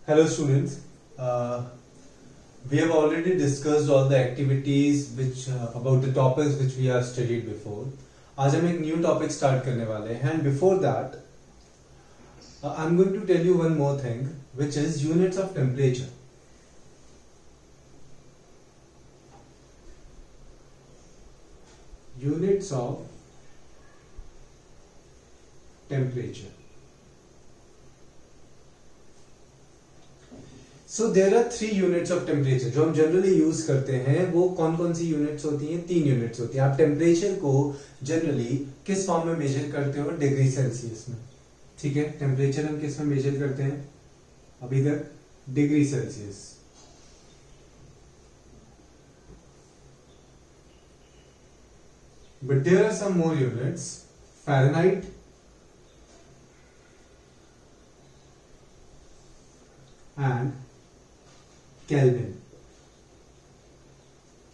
Hello students, we have already discussed all the activities which about the topics which we have studied before. आज हम एक new topic start करने वाले हैं and before that I'm going to tell you one more thing which is units of temperature. Units of temperature. So there are 3 units of temperature जो हम generally use करते हैं. वो कौन कौन सी यूनिट्स होती हैं? 3 यूनिट्स होती हैं. आप टेम्परेचर को जनरली किस फॉर्म में मेजर करते हो? डिग्री सेल्सियस में. ठीक है, टेम्परेचर हम किस में मेजर करते हैं अभी तक? Degree Celsius. But there are some more units. Fahrenheit, and Kelvin.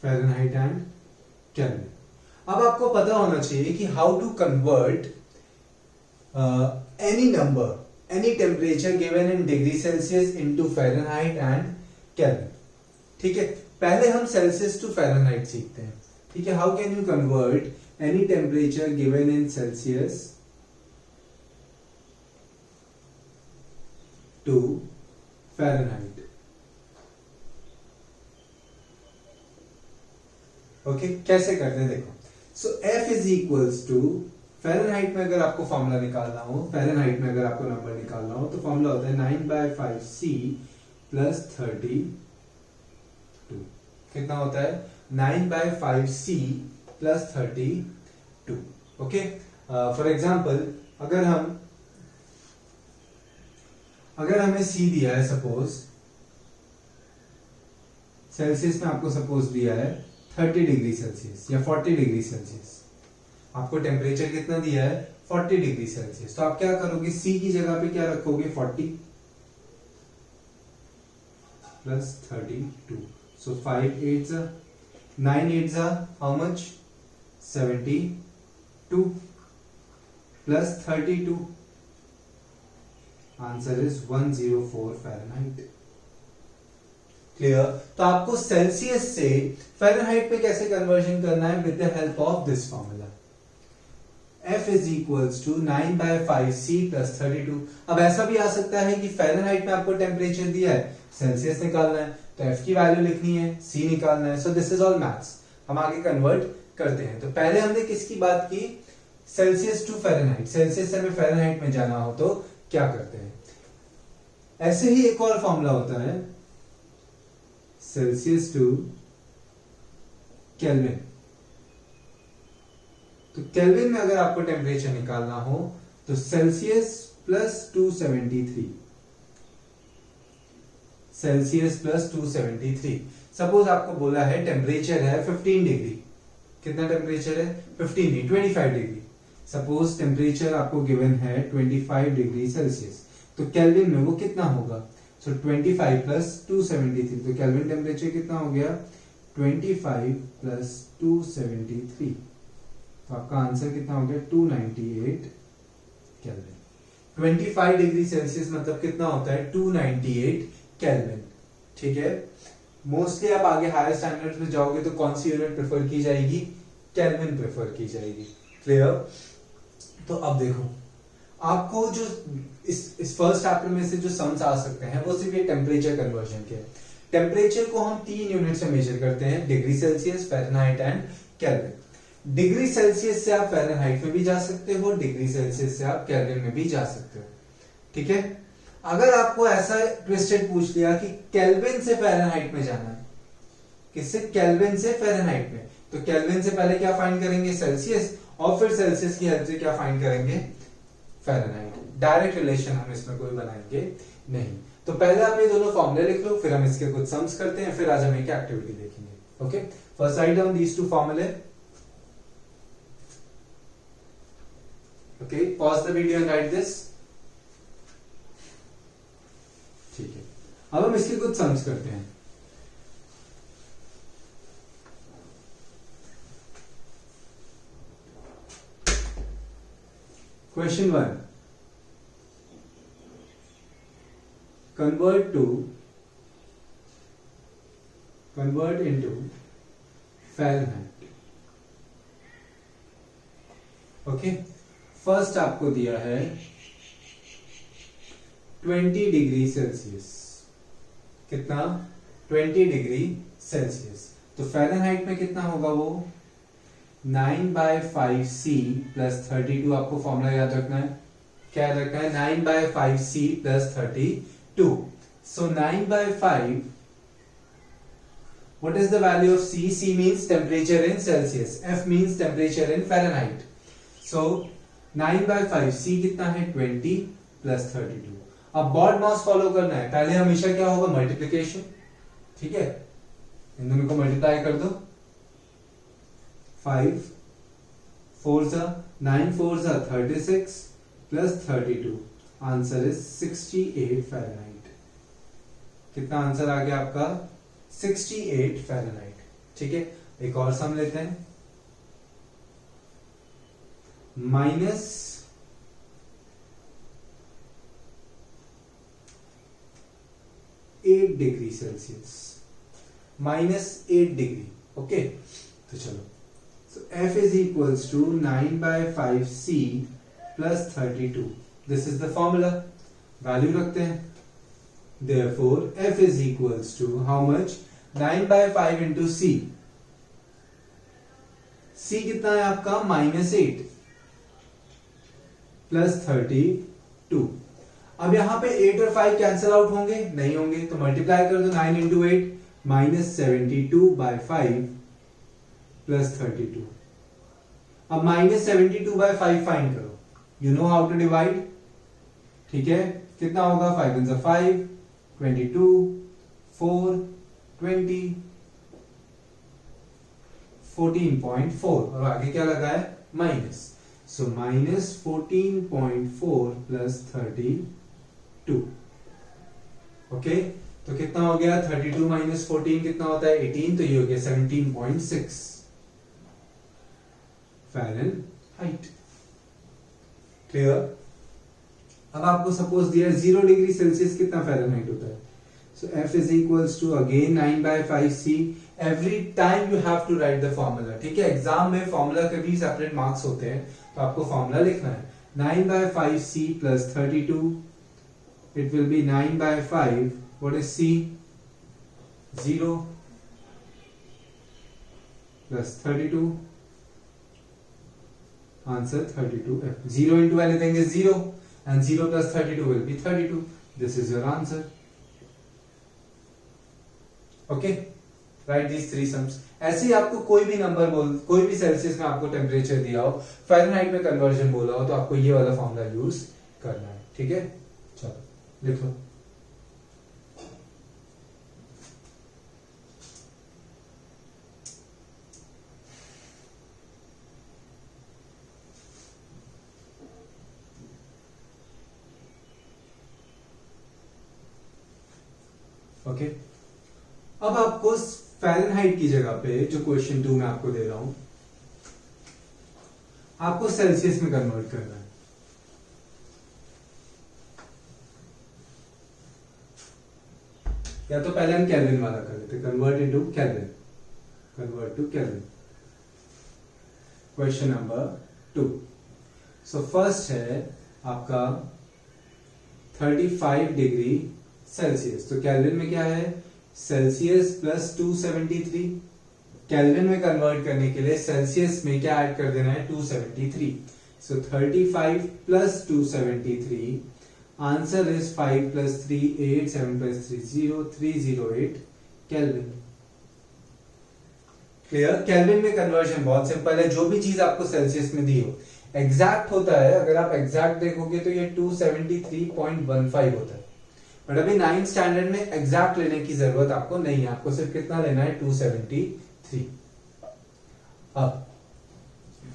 Fahrenheit and Kelvin. अब आपको पता होना चाहिए कि how to convert any number, any temperature given in degree Celsius into Fahrenheit and Kelvin. ठीक है, पहले हम सेल्सियस टू फ़ारेनहाइट सीखते हैं. ठीक है, how can you convert any temperature given in Celsius to Fahrenheit. Okay, कैसे करते हैं देखो. So F is equals to Fahrenheit में अगर आपको फॉर्मूला निकालना हो, फ़ारेनहाइट में अगर आपको नंबर निकालना हो तो फॉर्मूला होता है 9/5C प्लस 32. कितना होता है? 9/5C plus 32. Okay, for example अगर हमें C दिया है, सपोज सेल्सियस में आपको सपोज दिया है 30 डिग्री सेल्सियस या 40 डिग्री सेल्सियस. आपको टेम्परेचर कितना दिया है? 40 डिग्री सेल्सियस. तो आप क्या करोगे? C की जगह पे क्या रखोगे? 40 plus 32. So 5 8 9 8 how much? 72 plus 32. Answer is 104 Fahrenheit. Clear? तो आपको सेल्सियस से फ़ारेनहाइट पे कैसे कन्वर्जन करना है? With the help of this formula. F is equals to 9/5C plus 32. अब ऐसा भी आ सकता है कि फ़ारेनहाइट में आपको टेम्परेचर दिया है, सेल्सियस निकालना है, तो F की वैल्यू लिखनी है, C निकालना है. So this is all maths. हम आगे कन्वर्ट करते हैं. तो पहले हमने किसकी बात की? Celsius to Fahrenheit. सेल्सियस से हमें फ़ारेनहाइट में जाना हो तो क्या करते हैं? ऐसे ही एक और फॉर्मूला होता है, सेल्सियस टू केल्विन. तो केल्विन में अगर आपको टेम्परेचर निकालना हो तो Celsius plus 273. Celsius plus 273. Suppose आपको बोला है टेम्परेचर है 15 डिग्री. कितना टेम्परेचर है? 15 नहीं, 25 डिग्री. सपोज टेम्परेचर आपको गिवन है 25 डिग्री सेल्सियस. तो केल्विन में वो कितना होगा? सो 25 प्लस 273. तो केल्विन टेम्परेचर कितना हो गया? 25 प्लस 273. तो आपका आंसर कितना हो गया? 298 केल्विन. 25 डिग्री सेल्सियस मतलब कितना होता है? 298 केल्विन. ठीक है, मोस्टली आप आगे हायर स्टैंडर्ड्स में जाओगे तो कौन सी यूनिट प्रेफर की जाएगी? केल्विन प्रेफर की जाएगी. क्लियर? तो अब देखो, आपको जो इस फर्स्ट चैप्टर में से जो सम्स आ सकते हैं वो सिर्फ ये टेम्परेचर कन्वर्जन के. टेम्परेचर को हम 3 यूनिट से मेजर करते हैं, degree Celsius, Fahrenheit and kelvin. Degree Celsius से आप फ़ारेनहाइट में भी जा सकते हो, डिग्री सेल्सियस से आप केल्विन में भी जा सकते हो. ठीक है, अगर आपको ऐसा ट्विस्टेड पूछ लिया कि केल्विन से फ़ारेनहाइट में जाना है, किससे? केल्विन से फ़ारेनहाइट में, तो केल्विन से पहले क्या फाइंड करेंगे? सेल्सियस, और फिर सेल्सियस की हेल्प से क्या फाइंड करेंगे? फ़ारेनहाइट. डायरेक्ट रिलेशन हम इसमें कोई बनाएंगे नहीं. तो पहले आप ये दोनों फॉर्मूले लिख लो, फिर हम इसके कुछ सम्स करते हैं, फिर आज हम एक एक्टिविटी देखेंगे. Okay, first write down these two फॉर्मूले. Okay, pause the video and write this. ठीक है, अब हम इसके कुछ सम्स करते हैं. Question 1. convert into Fahrenheit. Okay, first आपको दिया है 20 डिग्री सेल्सियस। कितना? 20 डिग्री सेल्सियस। तो फ़ारेनहाइट में कितना होगा वो? 9/5C plus 32। आपको फॉर्मूला याद रखना है। क्या याद रखना है? 9/5C plus 32। So 9/5, what is the value of C? C means temperature in Celsius, F means temperature in Fahrenheit. So 9/5, C कितना है? 20 प्लस 32। अब बॉड मास फॉलो करना है। पहले हमेशा क्या होगा? मल्टीप्लीकेशन। ठीक है, इन दोनों को मल्टीप्लाई कर दो। 5 4 9 4 36 प्लस 32। Answer is 68 Fahrenheit. कितना आंसर आ गया आपका? 68 फ़ारेनहाइट। ठीक है, एक और सम लेते हैं। -8 डिग्री सेल्सियस, -8 डिग्री। ओके, तो चलो, so F is equals to 9/5C plus 32. This is the formula. Value रखते हैं। Therefore, F is equals to how much? 9/5 into C. C कितना है आपका? -8 प्लस 32। अब यहां पे 8 और 5 कैंसिल आउट होंगे? नहीं होंगे, तो मल्टीप्लाई कर दो। 9 into 8 -72/5 प्लस 32। अब -72/5 फाइंड करो। You know how to divide. ठीक है, कितना होगा? 5 × 5 22 4 20 14.4 और आगे क्या लगा है? माइनस। सो -14.4 प्लस 32। ओके, तो कितना हो गया? 32 माइनस 14 कितना होता है? 18। तो ये हो गया 17.6 फ़ारेनहाइट। क्लियर? अब आपको सपोज दिया 0 डिग्री सेल्सियस कितना फ़ारेनहाइट होता है? So F is equals to again 9/5C। Every time you have to write the formula. ठीक है, एग्जाम में फॉर्मूला के भी सेपरेट मार्क्स होते हैं, तो आपको फॉर्मूला लिखना है। 9/5C plus 32, it will be 9/5, what is C? 0 plus 32, answer 32. 0 into anything is 0 and 0 plus 32 will be 32. This is your answer. Okay, write these three sums. ऐसे ही आपको कोई भी नंबर कोई भी सेल्सियस में आपको टेम्परेचर दिया हो, फ़ारेनहाइट में कन्वर्जन बोला हो, तो आपको ये वाला फॉर्मूला यूज करना है। ठीक है, चलो लिख लो। ओके, अब आपको फ़ारेनहाइट की जगह पे जो क्वेश्चन 2 में आपको दे रहा हूं, आपको सेल्सियस में कन्वर्ट करना है। या तो पहले हम केल्विन वाला कर लेते, convert into Kelvin, convert to Kelvin. Question number 2। So first है आपका 35 डिग्री सेल्सियस। तो केल्विन में क्या है? Celsius plus 273। केल्विन में कन्वर्ट करने के लिए सेल्सियस में क्या ऐड कर देना है? 273। सो 35 plus 273, answer is 5 plus 3 8, 7 plus 3 0, 308 kelvin. Clear? Kelvin में कन्वर्जन बहुत सिंपल है। जो भी चीज आपको सेल्सियस में दी हो, एग्जैक्ट होता है। अगर आप एग्जैक्ट देखोगे तो ये 273.15 होता है, बट अभी 9th स्टैंडर्ड में एग्जैक्ट लेने की जरूरत आपको नहीं है। आपको सिर्फ कितना लेना है? 273। अब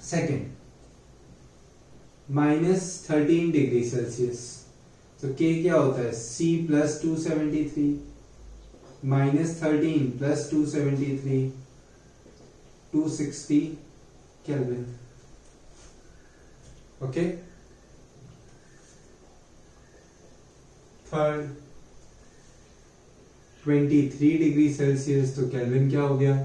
सेकेंड, -13 डिग्री सेल्सियस। तो K क्या होता है? C plus 273 -13 plus 273, 260 kelvin. Okay, third 23 degree Celsius, तो केल्विन क्या हो गया,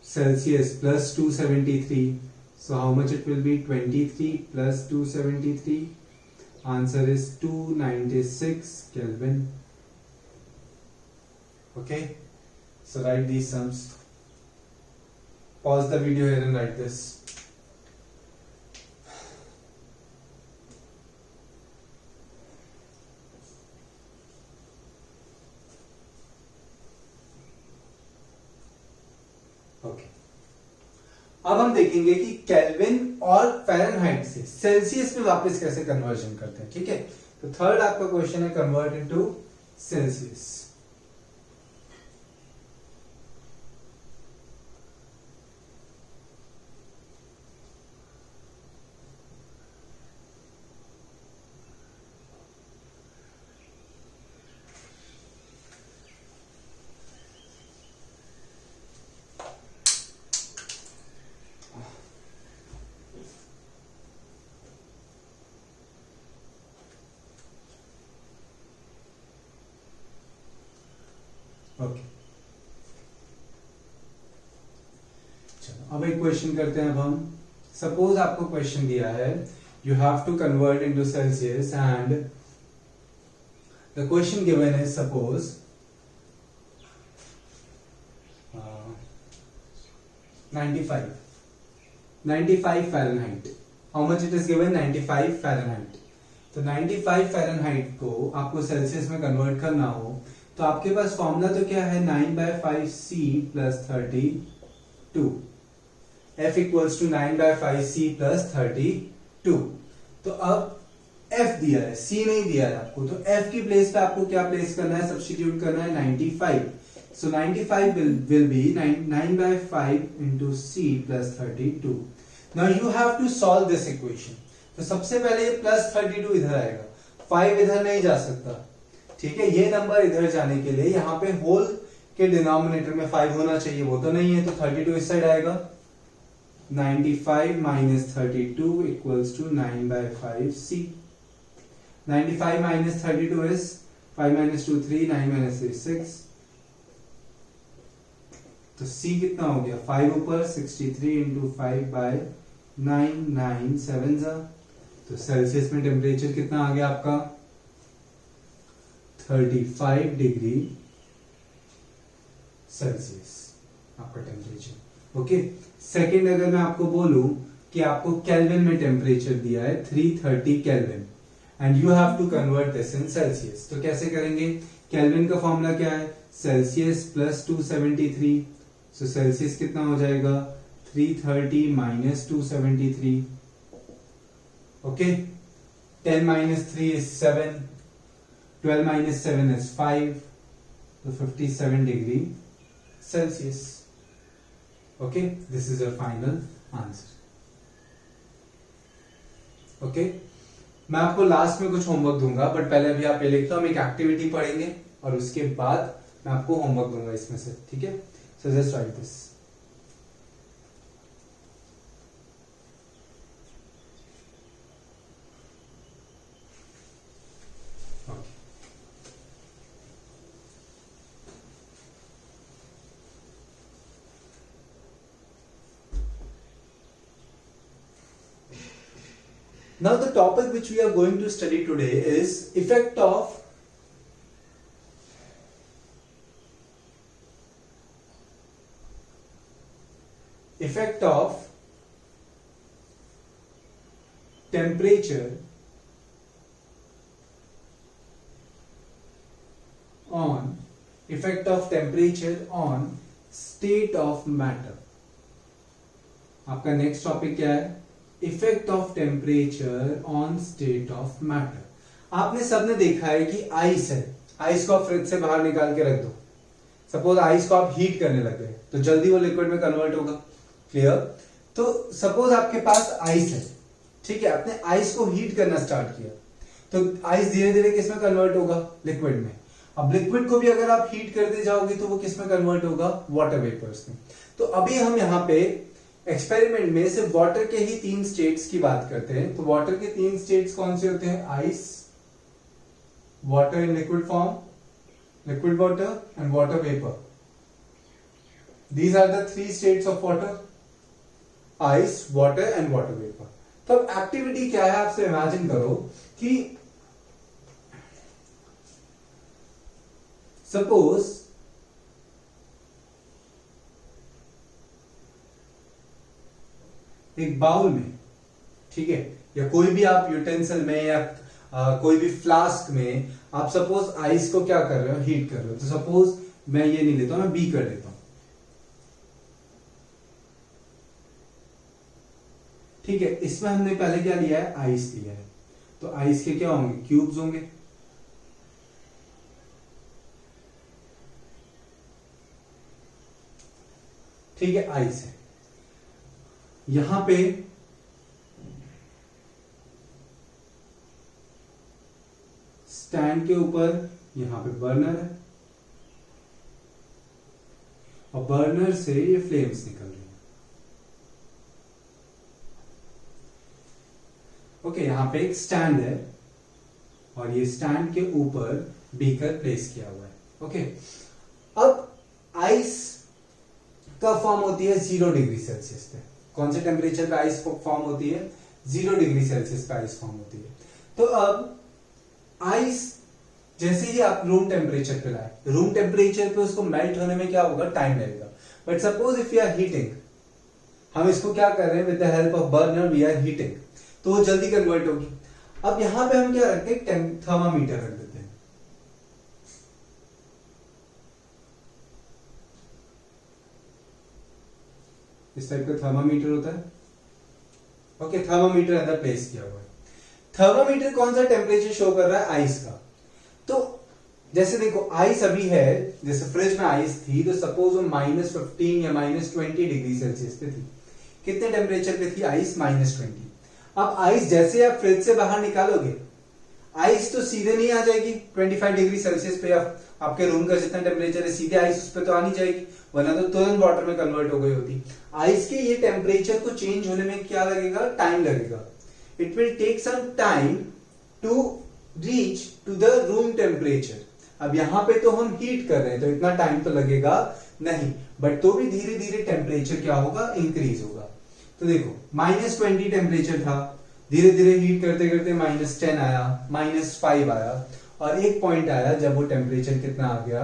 Celsius plus 273, so how much it will be, 23 plus 273, answer is 296 Kelvin. Okay, so write these sums. Pause the video here and write this. Okay. अब हम देखेंगे कि kelvin और Fahrenheit से सेल्सियस में वापस कैसे कन्वर्जन करते हैं, ठीक है। तो थर्ड आपका क्वेश्चन है कन्वर्ट इनटू सेल्सियस। ओके, चलो अब एक क्वेश्चन करते हैं। अब हम सपोज आपको क्वेश्चन दिया है, you have to convert into Celsius and the question given is suppose 95 Fahrenheit. How much it is given, 95 Fahrenheit. तो 95 फ़ारेनहाइट को आपको सेल्सियस में कन्वर्ट करना हो तो आपके पास फॉर्मूला तो क्या है, 9/5C plus 32, F equals to 9/5C plus 32। तो अब F दिया है, C नहीं दिया है आपको, तो F की प्लेस पे आपको क्या प्लेस करना है, सब्स्टिट्यूट करना है 95। सो 95 will be 9/5 into C plus 32। Now you have to solve this equation। तो सबसे पहले ये प्लस 32 इधर आएगा, 5 इधर नहीं जा सकता, ठीक है। ये नंबर इधर जाने के लिए यहाँ पे होल के डिनोमिनेटर में 5 होना चाहिए, वो तो नहीं है, तो 32 इस साइड आएगा। 95 minus 32 equals to 9/5C। 95 minus 32 is 5 minus 2 3, 9 minus 3 6। तो C कितना हो गया, 5 ऊपर, 63 into 5/9, 9 7 जा। तो सेल्सियस में टेम्परेचर कितना आ गया आपका, 35 डिग्री सेल्सियस आपका टेम्परेचर। ओके, सेकेंड अगर मैं आपको बोलूं कि आपको केल्विन में टेम्परेचर दिया है 330 Kelvin and you have to convert this in Celsius, तो कैसे करेंगे। केल्विन का फॉर्मूला क्या है, सेल्सियस प्लस 273। सो सेल्सियस कितना हो जाएगा, 330 minus 273। Okay, 10 minus 3 is 7, 12 minus 7 is 5, so 57 degree Celsius। Okay, this is your final answer। Okay, मैं आपको लास्ट में कुछ होमवर्क दूंगा, बट पहले अभी आप ये लिखते हो, हम एक एक्टिविटी पढ़ेंगे और उसके बाद मैं आपको होमवर्क दूंगा इसमें से, ठीक है। So just right this. Now the topic which we are going to study today is effect of temperature on state of matter। आपका नेक्स्ट टॉपिक क्या है, effect of temperature on state of matter. आपने सबने देखा है कि ice है, ice को आप फ्रिज से बाहर निकाल के रख दो, सपोज आइस को आप हीट करने लग गए तो जल्दी वो लिक्विड में कन्वर्ट होगा, क्लियर। तो सपोज आपके पास आइस है, ठीक है, आपने आइस को हीट करना स्टार्ट किया तो आइस धीरे धीरे किस में कन्वर्ट होगा, लिक्विड में। अब लिक्विड को भी अगर आप हीट करते जाओगे तो वो किस में कन्वर्ट होगा, वाटर वेपर्स में। तो अभी हम यहाँ पे एक्सपेरिमेंट में सिर्फ वाटर के ही 3 स्टेट्स की बात करते हैं। तो वाटर के 3 स्टेट्स कौन से होते हैं, ice, water in liquid form liquid water and water vapor. These are the three states of water: ice, water and water vapor. तो अब एक्टिविटी क्या है, आपसे इमेजिन करो कि सपोज एक बाउल में, ठीक है, या कोई भी आप यूटेंसिल में या कोई भी फ्लास्क में आप सपोज आइस को क्या कर रहे हो, हीट कर रहे हो. तो सपोज मैं ये नहीं लेता हूं, मैं बी कर देता हूं. ठीक है, इसमें हमने पहले क्या लिया है, आइस लिया है. तो आइस के क्या होंगे, क्यूब्स होंगे. ठीक है, आइस है. यहां पे स्टैंड के ऊपर यहां पे बर्नर है और बर्नर से ये फ्लेम्स निकल रही है. ओके, यहां पे एक स्टैंड है और ये स्टैंड के ऊपर बीकर प्लेस किया हुआ है. ओके, अब आइस कब फॉर्म होती है, 0 डिग्री सेल्सियस पे. कौन से टेम्परेचर पे आइस फॉर्म होती है, 0 डिग्री सेल्सियस पे आइस फॉर्म होती है. तो अब आइस जैसे ही आप रूम टेम्परेचर पे लाए, रूम टेम्परेचर पे उसको मेल्ट होने में क्या होगा, टाइम लगेगा. But suppose if you are heating, हम इसको क्या कर रहे हैं, with the help of burner we are heating, तो वो जल्दी कन्वर्ट होगी. अब यहां पे हम क्या रखते हैं, थर्मामीटर रख देते हैं. इस टाइप का थर्मामीटर होता है. ओके, थर्मामीटर अंदर प्लेस किया हुआ है. थर्मामीटर कौन सा टेम्परेचर शो कर रहा है, आइस का. तो जैसे देखो आइस अभी है, जैसे फ्रिज में आइस थी, तो सपोज वो -15 या -20 डिग्री सेल्सियस पे थी. कितने टेम्परेचर पे थी आइस, -20. अब आइस जैसे आप फ्रिज से बाहर निकालोगे, आइस तो सीधे नहीं आ जाएगी 25 डिग्री सेल्सियस पे. आपके रूम का जितना टेम्परेचर है, सीधे आइस उस पर तो आ नहीं जाएगी, वरना तो तुरंत वाटर में कन्वर्ट हो गई होती. आइस के ये टेम्परेचर को चेंज होने में क्या लगेगा, टाइम लगेगा. It will take some time to reach to the room temperature. अब यहां पे तो हम हीट कर रहे हैं, तो इतना टाइम तो लगेगा नहीं, बट तो भी धीरे धीरे टेम्परेचर क्या होगा, इंक्रीज होगा. तो देखो -20 टेम्परेचर था, धीरे धीरे हीट करते करते -10 आया, -5 आया, और एक पॉइंट आया जब वो टेम्परेचर कितना आ गया,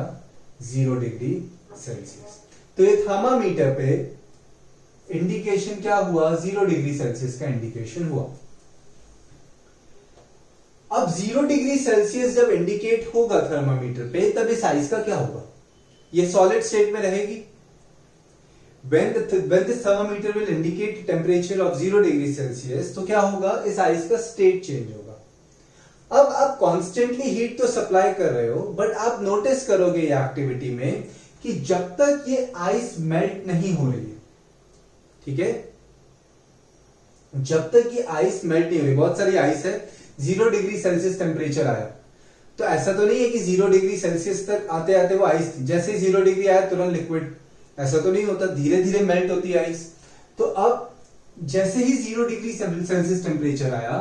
0 डिग्री सेल्सियस. तो ये थर्मामीटर पे इंडिकेशन क्या हुआ, 0 डिग्री सेल्सियस का इंडिकेशन हुआ. अब 0 डिग्री सेल्सियस जब इंडिकेट होगा थर्मामीटर पे, तब इस आइस का क्या होगा, ये सॉलिड स्टेट में रहेगी. when this thermometer will indicate temperature of 0 degree Celsius, तो क्या होगा, इस आइस का स्टेट चेंज होगा. अब आप कॉन्स्टेंटली हीट तो सप्लाई कर रहे हो, बट आप नोटिस करोगे ये एक्टिविटी में कि जब तक ये आइस मेल्ट नहीं हो रही है, ठीक है, जब तक ये आइस मेल्ट नहीं हो रही, बहुत सारी आइस है, 0 डिग्री सेल्सियस टेम्परेचर आया, तो ऐसा तो नहीं है कि 0 डिग्री सेल्सियस तक आते आते वो आइस थी, जैसे ही 0 डिग्री आया तुरंत लिक्विड, ऐसा तो नहीं होता, धीरे धीरे मेल्ट होती है आइस. तो अब जैसे ही 0 डिग्री सेल्सियस टेम्परेचर आया,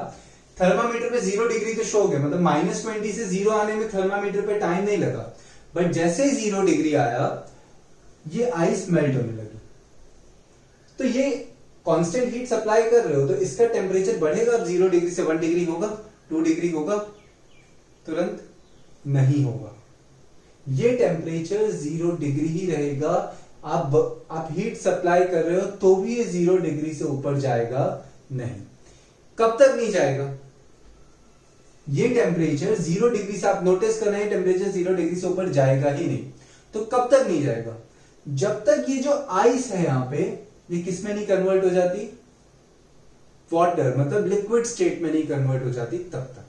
थर्मामीटर पे 0 डिग्री तो शो हो गया, मतलब -20 से 0 आने में थर्मामीटर पे टाइम नहीं लगा, बट जैसे ही 0 डिग्री आया, ये आइस मेल्ट होने लगी. तो ये कांस्टेंट हीट सप्लाई कर रहे हो, तो इसका टेम्परेचर बढ़ेगा. 0 डिग्री से 1 डिग्री होगा, 2 डिग्री होगा, तुरंत नहीं होगा. ये टेम्परेचर 0 डिग्री ही रहेगा. आप हीट सप्लाई कर रहे हो तो भी ये 0 डिग्री से ऊपर जाएगा नहीं. कब तक नहीं जाएगा, ये टेम्परेचर 0 डिग्री से, आप नोटिस कर रहे हैं टेम्परेचर 0 डिग्री से ऊपर जाएगा ही नहीं. तो कब तक नहीं जाएगा, जब तक ये जो आइस है यहां पे, ये किस में नहीं कन्वर्ट हो जाती, वाटर, मतलब लिक्विड स्टेट में नहीं कन्वर्ट हो जाती, तब तक.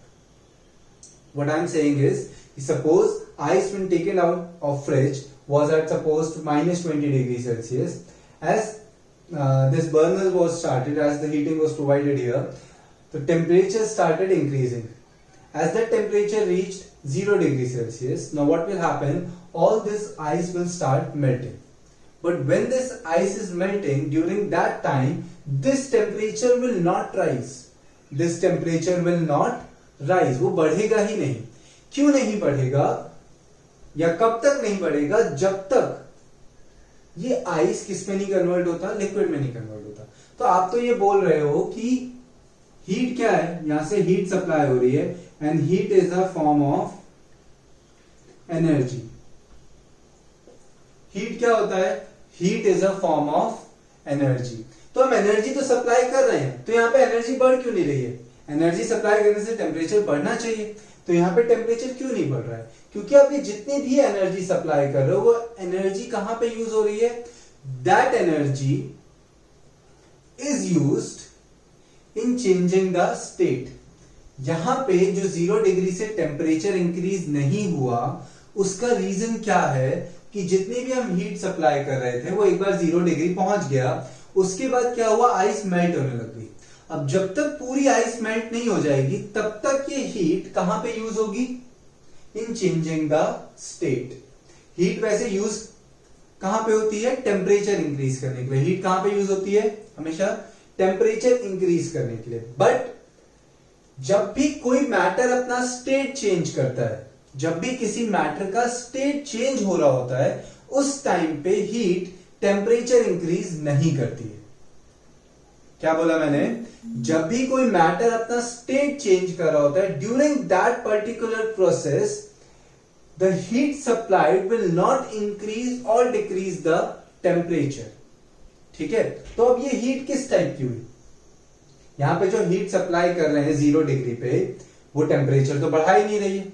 What I am saying is, suppose ice when taken out of fridge was at suppose -20 degrees Celsius. As this burner was started, as the heating was provided here, the temperature started increasing. As the temperature reached 0 degrees Celsius, now what will happen? All this ice will start melting. But when this ice is melting, during that time, this temperature will not rise. This temperature will not rise, वो बढ़ेगा ही नहीं. क्यों नहीं बढ़ेगा, या कब तक नहीं बढ़ेगा, जब तक ये आइस किस में नहीं कन्वर्ट होता, लिक्विड में नहीं कन्वर्ट होता। तो आप तो ये बोल रहे हो कि हीट क्या है, यहां से हीट सप्लाई हो रही है and heat is a form of energy. Heat क्या होता है, heat is a form of energy. तो हम एनर्जी तो सप्लाई कर रहे हैं, तो यहां पे एनर्जी बढ़ क्यों नहीं रही है? एनर्जी सप्लाई करने से टेम्परेचर बढ़ना चाहिए, तो यहां पे टेम्परेचर क्यों नहीं बढ़ रहा है? क्योंकि आप ये जितनी भी एनर्जी सप्लाई कर रहे हो वो एनर्जी कहां पे यूज हो रही है, that energy is used in changing the state. यहां पे जो 0 डिग्री से टेम्परेचर इंक्रीज नहीं हुआ उसका रीजन क्या है कि जितनी भी हम हीट सप्लाई कर रहे थे वो एक बार 0 डिग्री पहुंच गया, उसके बाद क्या हुआ, आइस मेल्ट होने लग गई। अब जब तक पूरी आइस मेल्ट नहीं हो जाएगी तब तक ये हीट कहां पे यूज होगी, इन चेंजिंग द स्टेट। हीट वैसे यूज कहां पे होती है, टेम्परेचर इंक्रीज करने के लिए। हीट कहां पे यूज होती है, हमेशा टेम्परेचर इंक्रीज करने के लिए। बट जब भी कोई मैटर अपना स्टेट चेंज करता है, जब भी किसी मैटर का स्टेट चेंज हो रहा होता है, उस टाइम पे हीट टेम्परेचर इंक्रीज नहीं करती है। क्या बोला मैंने, जब भी कोई मैटर अपना स्टेट चेंज कर रहा होता है, during that particular process the heat supplied will not increase और डिक्रीज द टेम्परेचर। ठीक है, तो अब ये हीट किस टाइप की हुई, यहां पे जो हीट सप्लाई कर रहे हैं 0 डिग्री पे, वो टेम्परेचर तो बढ़ा ही नहीं रही है,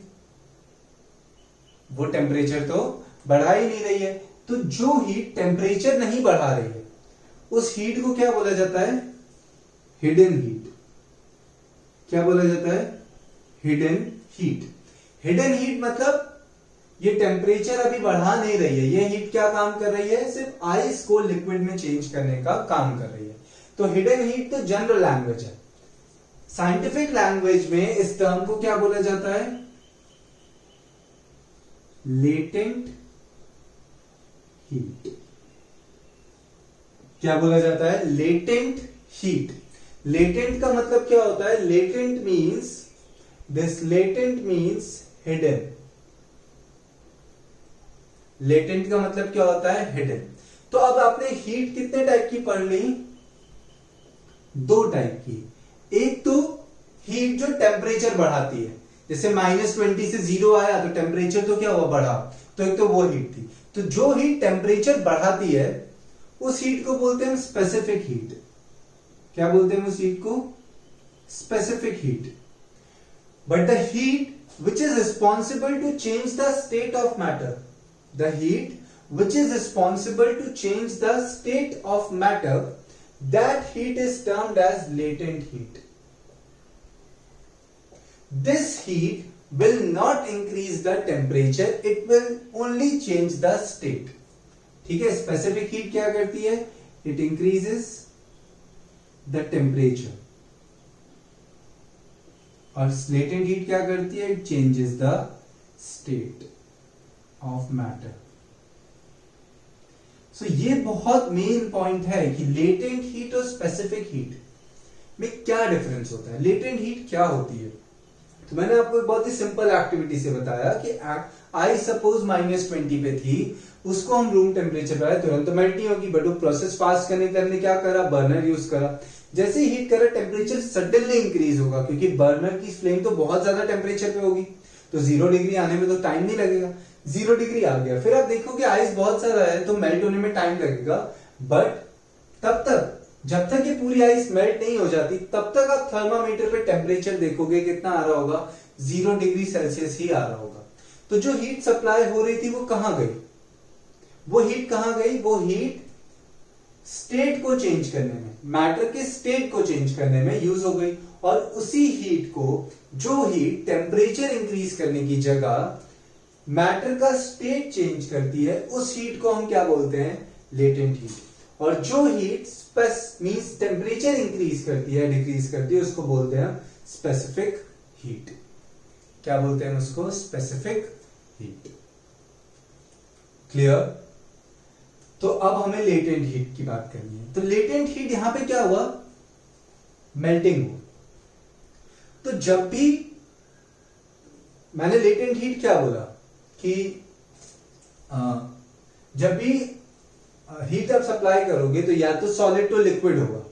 वो टेम्परेचर तो बढ़ा ही नहीं रही है। तो जो हीट टेम्परेचर नहीं बढ़ा रही है उस हीट को क्या बोला जाता है, हिडन हीट। क्या बोला जाता है, हिडन हीट। हिडन हीट मतलब ये टेम्परेचर अभी बढ़ा नहीं रही है, ये हीट क्या काम कर रही है, सिर्फ आइस को लिक्विड में चेंज करने का काम कर रही है। तो हिडन हीट तो जनरल लैंग्वेज है। साइंटिफिक लैंग्वेज में इस टर्म को क्या बोला जाता है, लेटेंट हीट। क्या बोला जाता है, लेटेंट हीट। लेटेंट का मतलब क्या होता है, latent means this, latent means hidden. Latent का मतलब क्या होता है, हिडन। तो अब आपने हीट कितने टाइप की पढ़ ली, 2 टाइप की। एक तो हीट जो टेम्परेचर बढ़ाती है, जैसे -20 से 0 आया तो टेम्परेचर तो क्या हुआ, बढ़ा। तो एक तो वो हीट थी। तो जो हीट टेम्परेचर बढ़ाती है उस हीट को बोलते हैं स्पेसिफिक हीट। क्या बोलते हैं उस हीट को, specific heat. But the heat which is responsible to change the state of matter, the heat which is responsible to change the state of matter, that heat is termed as latent heat. This heat will not increase the temperature, it will only change the state. ठीक है, specific heat क्या करती है, it increases the temperature, और latent heat क्या करती है, it changes the state of matter. So ये बहुत मेन पॉइंट है कि latent heat और specific heat में क्या डिफरेंस होता है। latent heat क्या होती है, तो मैंने आपको एक बहुत ही सिंपल एक्टिविटी से बताया कि आई सपोज -20 पे थी, उसको हम रूम टेम्परेचर पे आए, तुरंत तो मेल्ट नहीं होगी, बट वो प्रोसेस फास्ट करने के लिए हमने क्या करा, बर्नर यूज करा। जैसे ही हीट करा टेम्परेचर सडनली इंक्रीज होगा, क्योंकि बर्नर की फ्लेम तो बहुत ज्यादा टेम्परेचर पे होगी, तो 0 डिग्री आने में तो टाइम नहीं लगेगा। 0 डिग्री आ गया, फिर आप देखो कि आइस बहुत सारा है तो मेल्ट होने में टाइम लगेगा, बट तब तक जब तक ये पूरी आइस मेल्ट नहीं हो जाती तब तक आप थर्मामीटर पे टेम्परेचर देखोगे कितना आ रहा होगा, 0 डिग्री सेल्सियस ही आ रहा होगा। तो जो हीट सप्लाई हो रही थी वो कहां गई, वो हीट कहां गई, वो हीट स्टेट को चेंज करने में, मैटर के स्टेट को चेंज करने में यूज हो गई। और उसी हीट को, जो हीट टेम्परेचर इंक्रीज करने की जगह मैटर का स्टेट चेंज करती है, उस हीट को हम क्या बोलते हैं, लेटेंट हीट। और जो हीट मींस टेम्परेचर इंक्रीज करती है, डिक्रीज करती है, उसको बोलते हैं स्पेसिफिक हीट। क्या बोलते हैं उसको, स्पेसिफिक हीट। क्लियर। तो अब हमें लेटेंट हीट की बात करनी है। तो लेटेंट हीट यहां पे क्या हुआ, मेल्टिंग हुआ। तो जब भी मैंने लेटेंट हीट क्या बोला कि जब भी हीट आप सप्लाई करोगे तो या तो सॉलिड टू लिक्विड होगा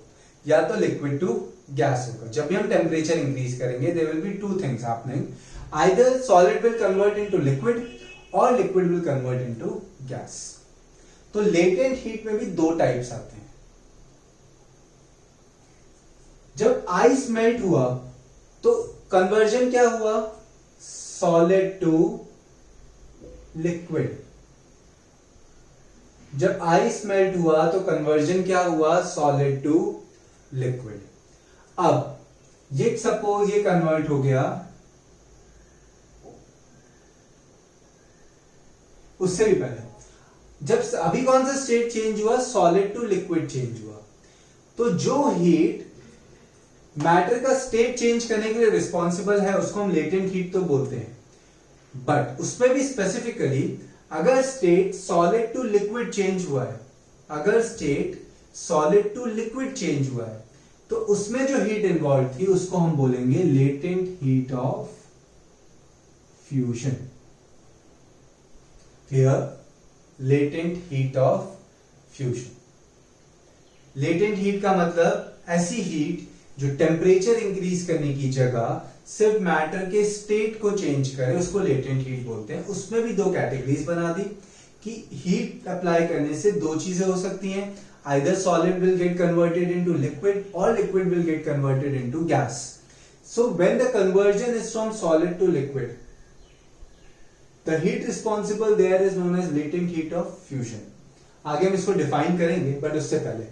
या तो लिक्विड टू गैस होगा। जब भी हम टेम्परेचर इंक्रीज करेंगे there will be two things happening, either solid will convert into liquid और liquid will convert into gas. तो लेटेंट हीट में भी दो टाइप्स आते हैं। जब आइस मेल्ट हुआ तो कन्वर्जन क्या हुआ, सॉलिड टू लिक्विड। जब आइस मेल्ट हुआ तो कन्वर्जन क्या हुआ, सॉलिड टू लिक्विड। अब ये सपोज ये कन्वर्ट हो गया, उससे भी पहले जब अभी कौन सा स्टेट चेंज हुआ, सॉलिड टू लिक्विड चेंज हुआ। तो जो हीट मैटर का स्टेट चेंज करने के लिए रिस्पॉन्सिबल है उसको हम लेटेंट हीट तो बोलते हैं। बट उसमें भी स्पेसिफिकली अगर state solid to liquid change हुआ है, अगर state solid to liquid change हुआ है तो उसमें जो हीट इन्वॉल्व थी उसको हम बोलेंगे latent heat of fusion. Clear? Latent heat of fusion. Latent heat का मतलब ऐसी हीट जो टेम्परेचर इंक्रीज करने की जगह सिर्फ मैटर के स्टेट को चेंज करे, उसको लेटेंट हीट बोलते हैं। उसमें भी दो कैटेगरीज बना दी कि हीट अप्लाई करने से दो चीजें हो सकती हैं, either solid will get converted into liquid और liquid will get converted into gas. So when the conversion is from solid to liquid, the heat responsible there is known as latent heat of fusion. आगे हम इसको define करेंगे, but उससे पहले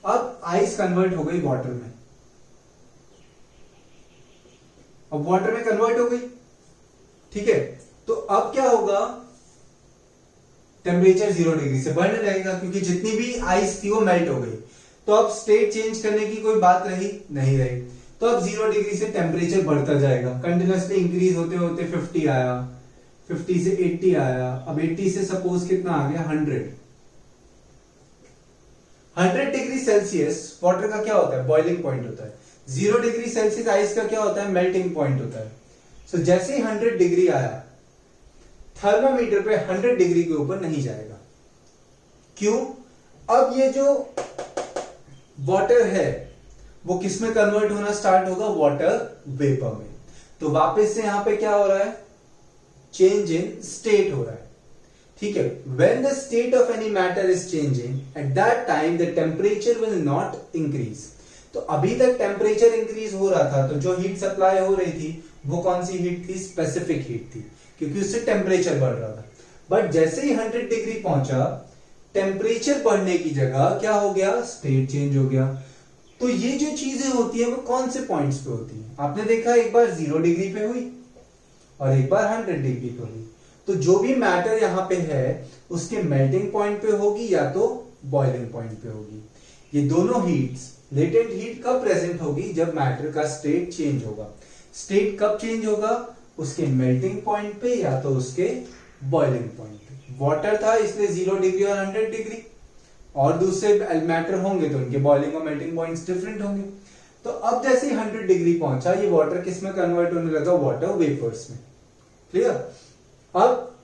अब ice convert हो गई वाटर में। अब वाटर में कन्वर्ट हो गई, ठीक है, तो अब क्या होगा, टेम्परेचर 0 डिग्री से बढ़ने लगेगा क्योंकि जितनी भी आइस थी वो मेल्ट हो गई। तो अब स्टेट चेंज करने की कोई बात रही नहीं रही। तो अब 0 डिग्री से टेम्परेचर बढ़ता जाएगा, कंटिन्यूअसली इंक्रीज होते होते 50 आया, 50 से 80 आया, अब 80 से सपोज कितना आ गया, 100 डिग्री सेल्सियस वाटर का क्या होता है, बॉइलिंग पॉइंट होता है। 0 डिग्री सेल्सियस आइस का क्या होता है, मेल्टिंग पॉइंट होता है। सो जैसे ही 100 डिग्री आया, थर्मामीटर पे 100 डिग्री के ऊपर नहीं जाएगा। क्यों? अब ये जो वाटर है वो किस में कन्वर्ट होना स्टार्ट होगा, वाटर वेपर में। तो वापस से यहां पे क्या हो रहा है, चेंज इन स्टेट हो रहा है, ठीक है। When the state of any matter is changing, at that time the temperature will not increase. तो अभी तक टेम्परेचर इंक्रीज हो रहा था, तो जो हीट सप्लाई हो रही थी वो कौन सी हीट थी, स्पेसिफिक हीट थी, क्योंकि उससे टेम्परेचर बढ़ रहा था। बट जैसे ही 100 डिग्री पहुंचा, टेम्परेचर बढ़ने की जगह क्या हो गया, स्टेट चेंज हो गया। तो ये जो चीजें होती है वो कौन से पॉइंट्स पे होती है, आपने देखा एक बार 0 डिग्री पे हुई और एक बार 100 डिग्री पे हुई। तो जो भी मैटर यहां पे है उसके मेल्टिंग पॉइंट पे होगी या तो बॉइलिंग पॉइंट पे होगी। ये दोनों हीट्स, लेटेंट हीट कब प्रेजेंट होगी, जब मैटर का स्टेट चेंज होगा। स्टेट कब चेंज होगा, उसके मेल्टिंग पॉइंट पे या तो उसके बॉइलिंग पॉइंट पे। वाटर था इसलिए 0 डिग्री और 100 डिग्री, और दूसरे मैटर होंगे तो उनके बॉइलिंग और मेल्टिंग पॉइंट्स डिफरेंट होंगे। तो अब जैसे 100 डिग्री पहुंचा, ये वाटर किस में कन्वर्ट होने लगा, वाटर वेपर्स में। क्लियर? अब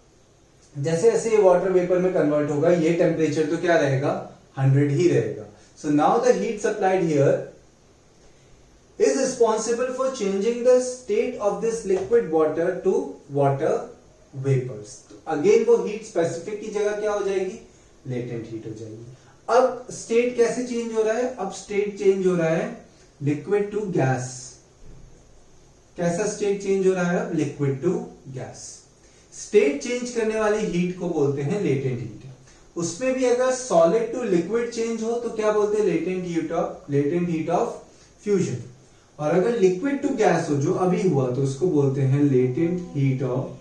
जैसे जैसे ये वाटर वेपर में कन्वर्ट होगा, ये टेम्परेचर तो क्या रहेगा, 100 ही रहेगा। So now the heat supplied here is responsible for changing the state of this liquid water to water vapors. तो अगेन वो हीट स्पेसिफिक की जगह क्या हो जाएगी, लेटेंट हीट हो जाएगी। अब स्टेट कैसे चेंज हो रहा है, अब स्टेट चेंज हो रहा है लिक्विड टू गैस। कैसा स्टेट चेंज हो रहा है, अब liquid to gas. State change करने वाली हीट को बोलते हैं लेटेंट हीट। उसमें भी अगर सॉलिड टू लिक्विड चेंज हो तो क्या बोलते हैं, लेटेंट हीट ऑफ फ्यूजन। और अगर लिक्विड टू गैस हो, जो अभी हुआ, तो उसको बोलते हैं लेटेंट हीट ऑफ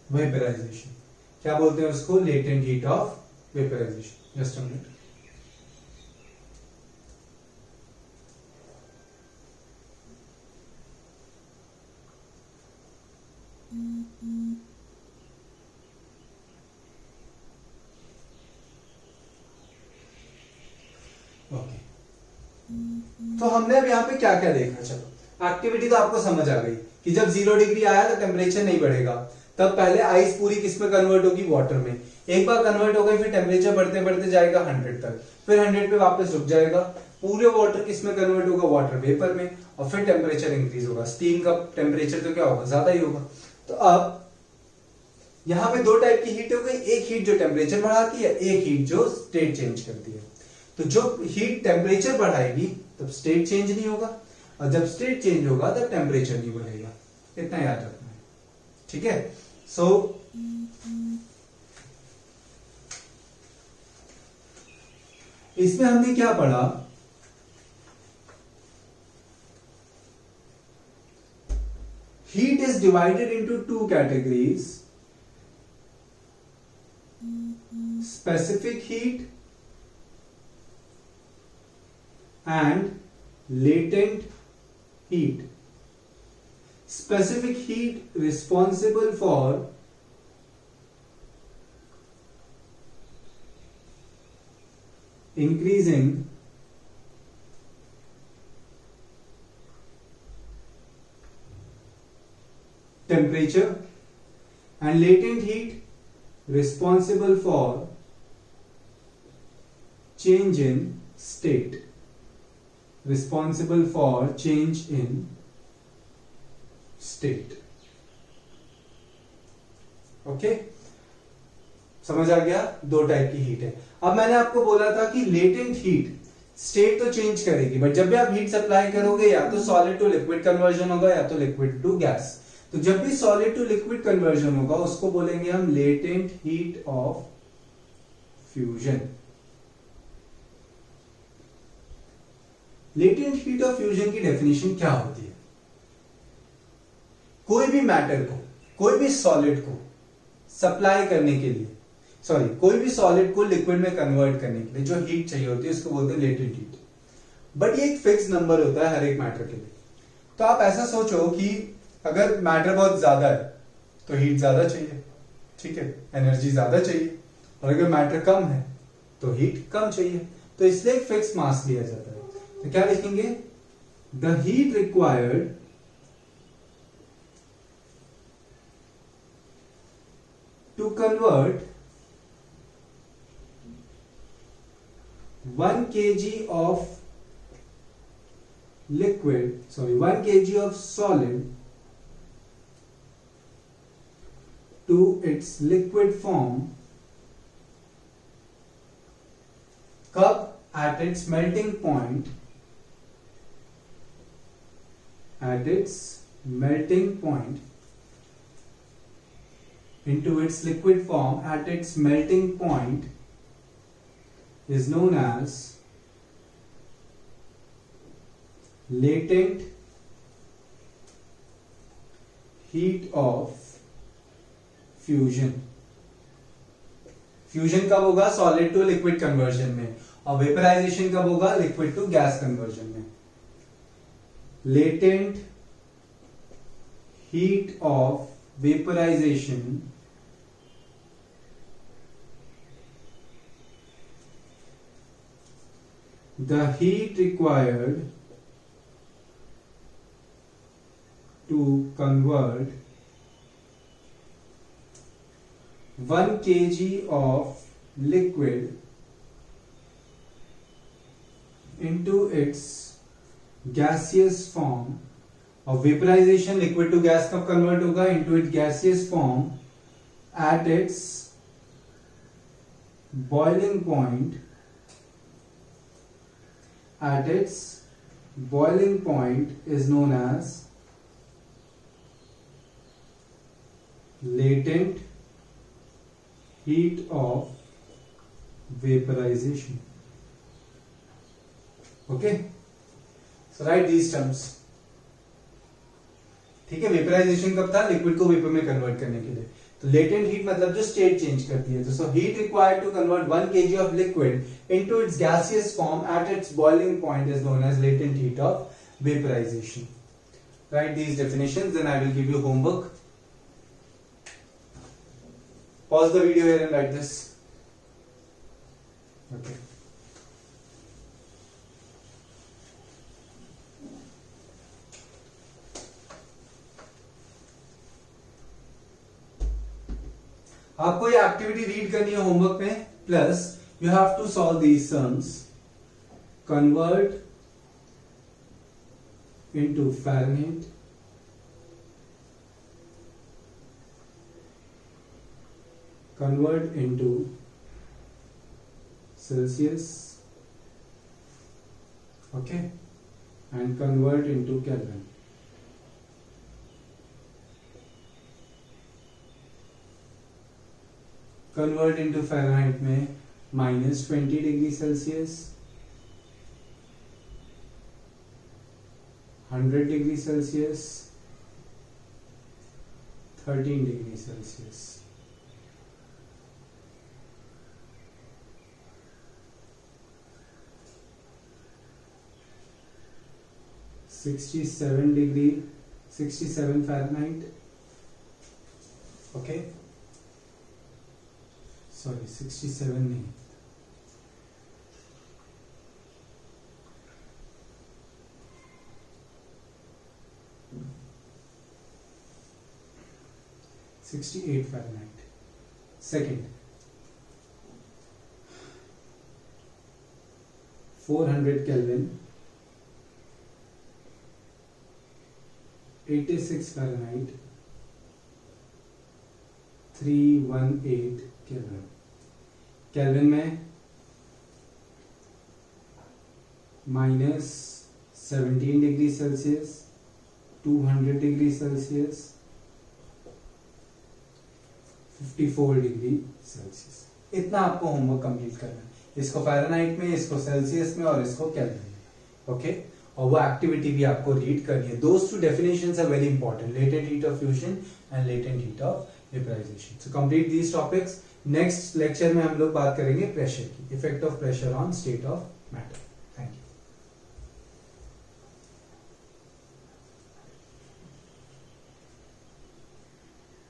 वेपराइजेशन। क्या बोलते हैं उसको, latent heat of vaporization. Just a minute. Okay, तो हमने अब यहां पे क्या क्या देखा, चलो एक्टिविटी तो आपको समझ आ गई कि जब 0 डिग्री आया तो टेम्परेचर नहीं बढ़ेगा, तब पहले आइस पूरी किस में कन्वर्ट होगी, वाटर में। एक बार कन्वर्ट हो गई फिर टेम्परेचर बढ़ते बढ़ते जाएगा 100 तक, फिर 100 पे वापस रुक जाएगा, पूरे वाटर किस में कन्वर्ट होगा, वाटर वेपर में, और फिर टेम्परेचर इंक्रीज होगा। स्टीम का टेम्परेचर तो क्या होगा, ज्यादा ही होगा। तो अब यहां पे दो टाइप की हीट हो गई, एक हीट जो टेम्परेचर बढ़ाती है, एक हीट जो स्टेट चेंज करती है। तो जो हीट टेम्परेचर बढ़ाएगी तब स्टेट चेंज नहीं होगा, और जब स्टेट चेंज होगा तब टेम्परेचर नहीं बढ़ेगा। इतना याद रखना है, ठीक है। सो इसमें हमने क्या पढ़ा, heat is divided into two categories, specific heat and latent heat. Specific heat responsible for increasing temperature, and latent heat responsible for change in state, responsible for change in state. Okay, समझ आ गया, दो type की heat है। अब मैंने आपको बोला था कि लेटेंट हीट स्टेट तो चेंज करेगी, बट जब भी आप हीट सप्लाई करोगे या तो सॉलिड टू लिक्विड कन्वर्जन होगा या तो लिक्विड टू गैस। तो जब भी सॉलिड टू लिक्विड कन्वर्जन होगा उसको बोलेंगे हम latent heat of fusion. Latent heat of fusion की डेफिनेशन क्या होती है, कोई भी मैटर को, कोई भी सॉलिड को सप्लाई करने के लिए, कोई भी सॉलिड को लिक्विड में कन्वर्ट करने के लिए जो हीट चाहिए होती है उसको बोलते हैं लेटेंट हीट। बट ये एक फिक्स नंबर होता है हर एक मैटर के लिए। तो आप ऐसा सोचो कि अगर मैटर बहुत ज्यादा है तो हीट ज्यादा चाहिए, ठीक है, एनर्जी ज्यादा चाहिए, और अगर मैटर कम है तो हीट कम चाहिए। तो इसलिए एक फिक्स मास लिया जाता है। तो क्या लिखेंगे, the heat required to convert 1 kg of 1 kg of solid to its liquid form, कब, at its melting point, into its liquid form at its melting point is known as latent heat of fusion. Fusion कब होगा, solid to liquid conversion में, और vaporization कब होगा, liquid to gas conversion में। Latent heat of vaporization the heat required to convert 1 kg of liquid into its gaseous form, और vaporization liquid to gas कब convert होगा, into its gaseous form at its boiling point, is known as latent heat of vaporization. Okay, so write these terms. ठीक है, vaporisation कब था, liquid को vapour में convert करने के लिए। तो लेटेंट हीट मतलब जो स्टेट चेंज करती है। तो so heat required to convert 1 kg of liquid into its gaseous form at its boiling point is known as latent heat of vaporization. Right these definitions, then I will give you homework. Pause the video here and write this. Okay. आपको ये activity read करनी है homework में, plus you have to solve these sums, convert into Fahrenheit, convert into Celsius, okay, and convert into Kelvin. Convert into Fahrenheit में -20 degree Celsius, 100 degree Celsius, 13 degree Celsius. (67 Fahrenheit, okay, sorry 67 नहीं, (68 Fahrenheit). Second, 400 Kelvin, 86 Fahrenheit, 318 Kelvin. Kelvin में -17 degree Celsius, 200 degree Celsius, 54 degree Celsius. इतना आपको homework complete करना है, इसको Fahrenheit में, इसको सेल्सियस में और इसको केल्विन में, ओके। और वो एक्टिविटी भी आपको रीड करनी है। Those two definitions are very important, latent heat of fusion and latent heat of vaporization. So complete these topics. Next lecture में हम लोग बात करेंगे प्रेशर की, effect of pressure on state of matter.